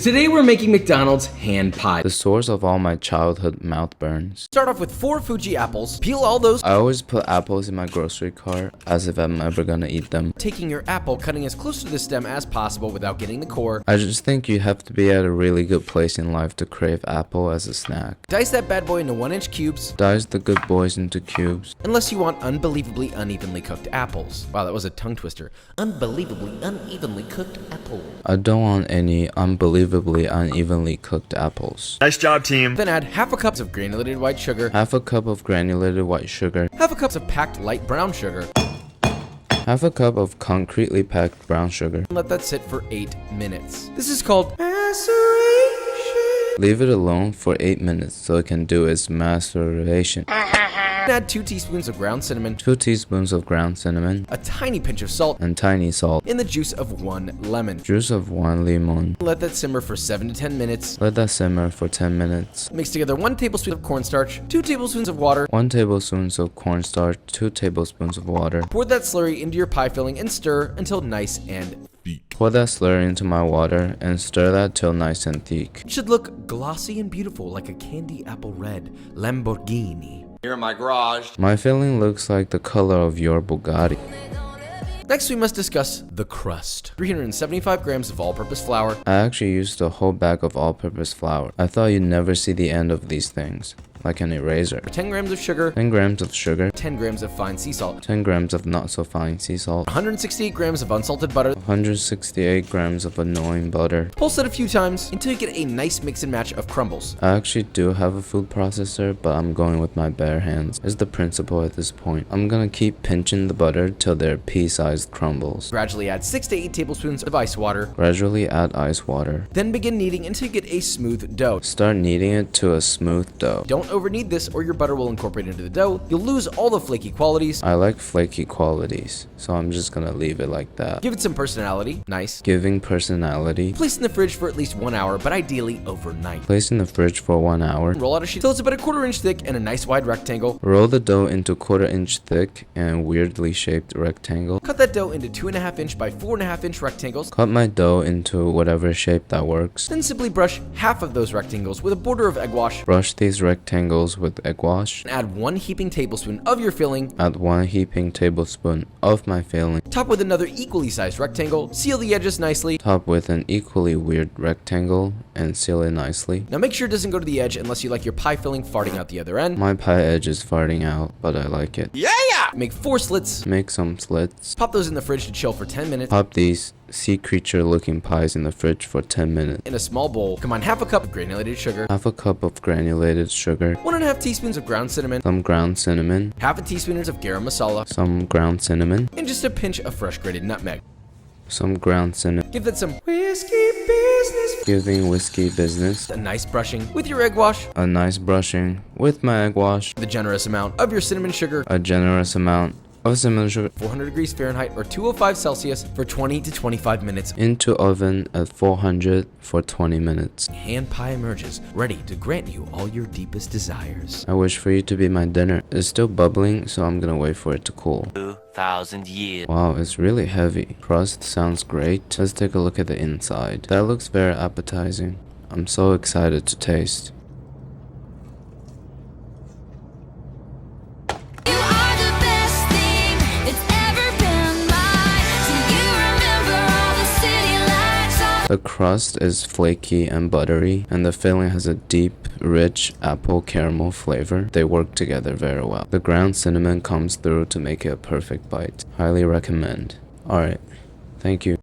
Today we're making McDonald's hand pie. The source of all my childhood mouth burns. Start off with 4 Fuji apples, peel all those, I always put apples in my grocery cart as if I'm ever gonna eat them. taking your apple, cutting as close to the stem as possible without getting the core. I just think you have to be at a really good place in life to crave apple as a snack. Dice that bad boy into 1-inch cubes, Dice the good boys into cubes. unless you want unbelievably unevenly cooked apples. Wow, that was a tongue twister. Unbelievably unevenly cooked apple. I don't want any unbelievably unevenly cooked apples. Nice job, team. Then add half a cup of granulated white sugar, Half a cup of granulated white sugar. half a cup of packed light brown sugar, Half a cup of concretely packed brown sugar. and let that sit for 8 minutes. This is called maceration. Leave it alone for 8 minutes so it can do its maceration. Add 2 teaspoons of ground cinnamon, 2 teaspoons of ground cinnamon a tiny pinch of salt, and tiny salt. and the juice of 1 lemon. Juice of 1 lemon. Let that simmer for 7 to 10 minutes. Let that simmer for 10 minutes. Mix together 1 tablespoon of cornstarch, 2 tablespoons of water. 1 tablespoon of cornstarch, 2 tablespoons of water. Pour that slurry into your pie filling and stir until nice and thick. Pour that slurry into my water and stir that till nice and thick. It should look glossy and beautiful like a candy apple red Lamborghini. Here in my garage. My filling looks like the color of your Bugatti. Next, we must discuss the crust. 375 grams of all-purpose flour, I actually used a whole bag of all-purpose flour. I thought you'd never see the end of these things. Like an eraser. 10 grams of sugar, 10 grams of sugar, 10 grams of fine sea salt, 10 grams of not so fine sea salt, 168 grams of unsalted butter. 168 grams of annoying butter. Pulse it a few times until you get a nice mix and match of crumbles. I actually do have a food processor, but I'm going with my bare hands. It's the principle at this point. I'm gonna keep pinching the butter till they're pea-sized crumbles. Gradually add 6 to 8 tablespoons of ice water. Gradually add ice water. Then begin kneading until you get a smooth dough. Start kneading it to a smooth dough. Don't over knead this or your butter will incorporate into the dough. You'll lose all the flaky qualities. I like flaky qualities, so I'm just gonna leave it like that. Give it some personality. Nice. Giving personality. Place in the fridge for at least 1 hour, but ideally overnight. Place in the fridge for 1 hour. Roll out a sheet till it's about a 1/4 inch thick and a nice wide rectangle. Roll the dough into 1/4 inch thick and weirdly shaped rectangle. Cut that dough into 2.5 inch by 4.5 inch rectangles. Cut my dough into whatever shape that works. Then simply brush half of those rectangles with a border of egg wash. Brush these rectangles with egg wash. And add 1 heaping tablespoon of your filling. Add 1 heaping tablespoon of my filling. Top with another equally sized rectangle. Seal the edges nicely. Top with an equally weird rectangle and seal it nicely. Now make sure it doesn't go to the edge unless you like your pie filling farting out the other end. My pie edge is farting out, but I like it. Yeah! Make 4 slits. Make some slits. Pop those in the fridge to chill for 10 minutes. Pop these sea creature looking pies in the fridge for 10 minutes. In a small bowl, combine half a cup of granulated sugar, Half a cup of granulated sugar. 1.5 teaspoons of ground cinnamon, Some ground cinnamon. half a teaspoon of garam masala, Some ground cinnamon. and just a pinch of fresh grated nutmeg. Some ground cinnamon. Give that some whiskey business. Giving whiskey business. A nice brushing with your egg wash, A nice brushing with my egg wash. the generous amount of your cinnamon sugar, A generous amount of cinnamon sugar. 400 degrees Fahrenheit or 205 Celsius for 20 to 25 minutes. Into oven at 400 for 20 minutes. Hand pie emerges, ready to grant you all your deepest desires. I wish for you to be my dinner. It's still bubbling, so I'm gonna wait for it to cool. 2,000 years. Wow, it's really heavy. Crust sounds great. Let's take a look at the inside. That looks very appetizing. I'm so excited to taste. You are the best thing that's ever been mine. Do you remember all the city lights on? The crust is flaky and buttery, and the filling has a deep, rich apple caramel flavor. They work together very well. The ground cinnamon comes through to make it a perfect bite. Highly recommend. Alright, thank you.